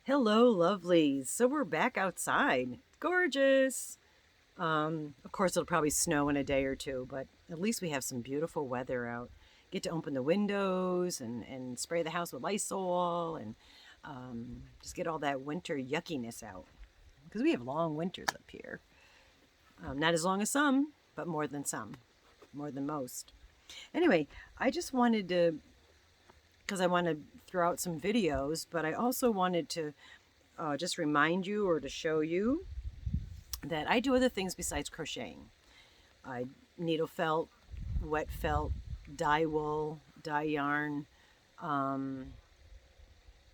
Hello, lovelies. So we're back outside. Gorgeous. Of course, it'll probably snow in a day or two, but at least we have some beautiful weather out. Get to open the windows and spray the house with Lysol and just get all that winter yuckiness out. Because we have long winters up here. Not as long as some, but more than some, more than most. Anyway, I just wanted to, because I want to throw out some videos, but I also wanted to just remind you or to show you that I do other things besides crocheting. I needle felt, wet felt, dye wool, dye yarn. Um,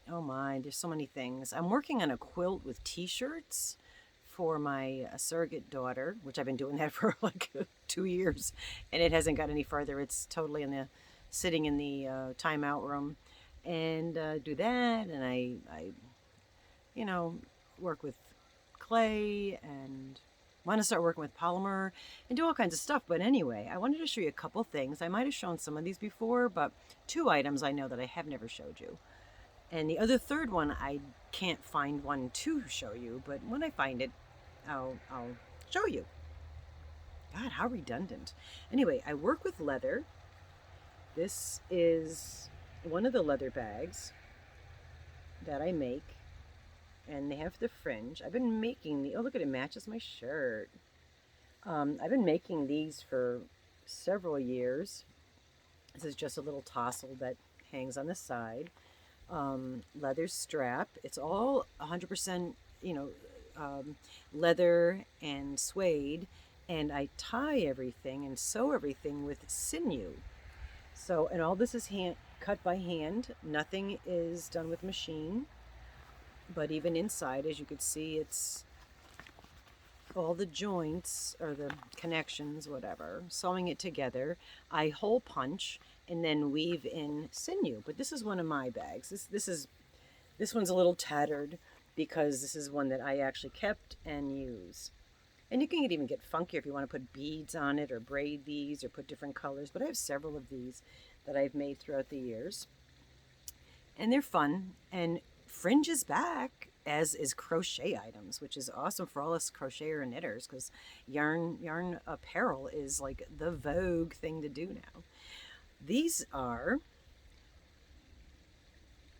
oh my, there's so many things. I'm working on a quilt with t-shirts for my surrogate daughter, which I've been doing that for like 2 years, and it hasn't got any further. It's totally in the sitting in the timeout room, and do that. And I you know, work with clay and want to start working with polymer and do all kinds of stuff. But anyway, I wanted to show you a couple things. I might have shown some of these before, but two items I know that I have never showed you. And the other third one, I can't find one to show you, but when I find it, I'll show you. God, how redundant. Anyway, I work with leather. This is one of the leather bags that I make, and they have the fringe. I've been making the, oh, look at it, matches my shirt. I've been making these for several years. This is just a little tassel that hangs on the side. Leather strap. It's all 100%, leather and suede. And I tie everything and sew everything with sinew. So, and all this is cut by hand. Nothing is done with machine. But even inside, as you could see, it's all the joints or the connections, whatever, sewing it together. I hole punch and then weave in sinew. But this is one of my bags. This one's a little tattered because this is one that I actually kept and use. And you can even get funky if you want to put beads on it or braid these or put different colors. But I have several of these that I've made throughout the years. And they're fun. And fringe is back, as is crochet items, which is awesome for all us crocheter and knitters because yarn apparel is like the vogue thing to do now. These are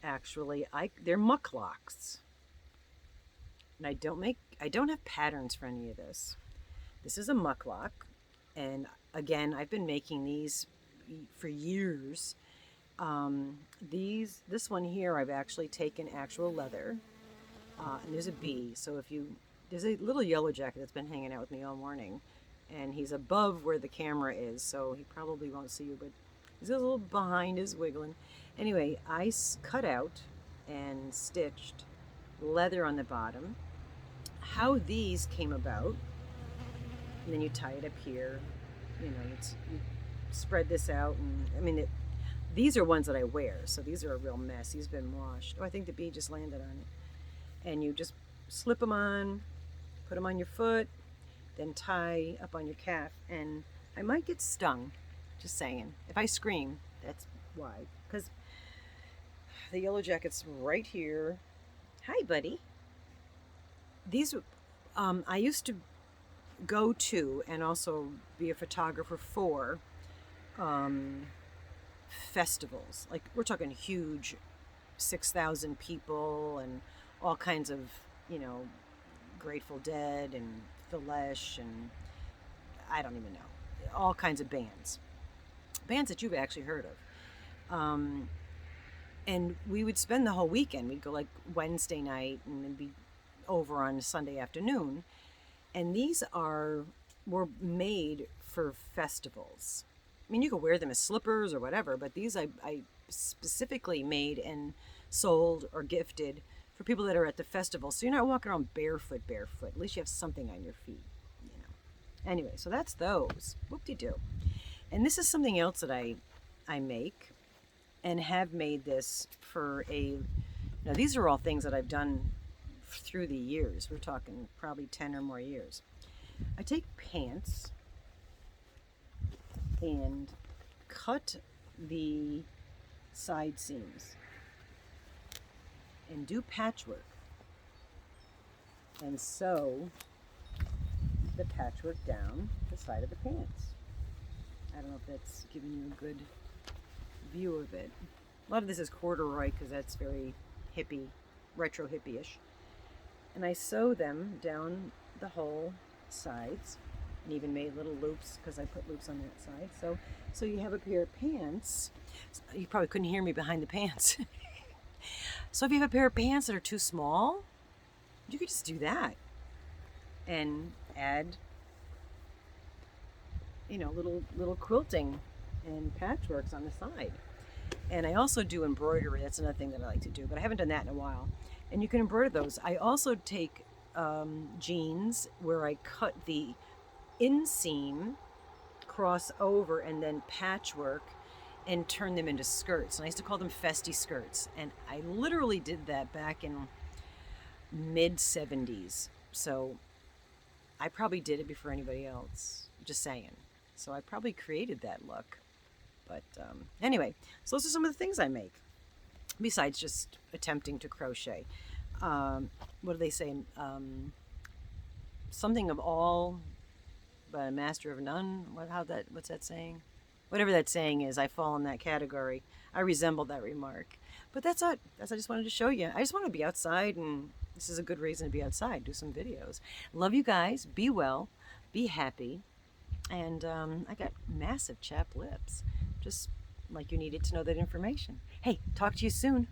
actually they're mucklocks. And I don't have patterns for any of this. This is a mucklock, and again, I've been making these for years. This one here, I've actually taken actual leather, and there's a bee. So there's a little yellow jacket that's been hanging out with me all morning, and he's above where the camera is, so he probably won't see you, but he's a little behind, is wiggling. Anyway, I cut out and stitched leather on the bottom. How these came about, and then you tie it up here. You spread this out, and I mean these are ones that I wear, so these are a real mess. These have been washed. Oh, I think the bee just landed on it. And you just slip them on, put them on your foot, then tie up on your calf. And I might get stung, just saying. If I scream, that's why. Because the yellow jacket's right here. Hi, buddy. These, I used to go to and also be a photographer for festivals. Like, we're talking huge 6,000 people and all kinds of, Grateful Dead and The Lesh and I don't even know. All kinds of bands. Bands that you've actually heard of. And we would spend the whole weekend. We'd go like Wednesday night and then be over on Sunday afternoon. And these were made for festivals. I mean, you could wear them as slippers or whatever, but these I specifically made and sold or gifted for people that are at the festival. So you're not walking around barefoot. At least you have something on your feet, Anyway, so that's those. Whoop-de-doo. And this is something else that I make and have made this for now these are all things that I've done through the years. We're talking probably 10 or more years. I take pants and cut the side seams and do patchwork. and sew the patchwork down the side of the pants. I don't know if that's giving you a good view of it. A lot of this is corduroy because that's very hippie, retro hippie-ish. And I sew them down the whole sides, and even made little loops because I put loops on that side. So you have a pair of pants. You probably couldn't hear me behind the pants. So if you have a pair of pants that are too small, you could just do that and add, little quilting and patchworks on the side. And I also do embroidery. That's another thing that I like to do, but I haven't done that in a while. And you can embroider those. I also take jeans where I cut the inseam, cross over, and then patchwork and turn them into skirts. And I used to call them festy skirts. And I literally did that back in mid 70s. So I probably did it before anybody else. Just saying. So I probably created that look. But anyway, so those are some of the things I make, besides just attempting to crochet. What do they say? Something of all, but a master of none. What's that saying? Whatever that saying is, I fall in that category. I resemble that remark. But that's it. I just wanted to show you. I just want to be outside, and this is a good reason to be outside, do some videos. Love you guys. Be well. Be happy. And I got massive chapped lips. Just like you needed to know that information. Hey, talk to you soon.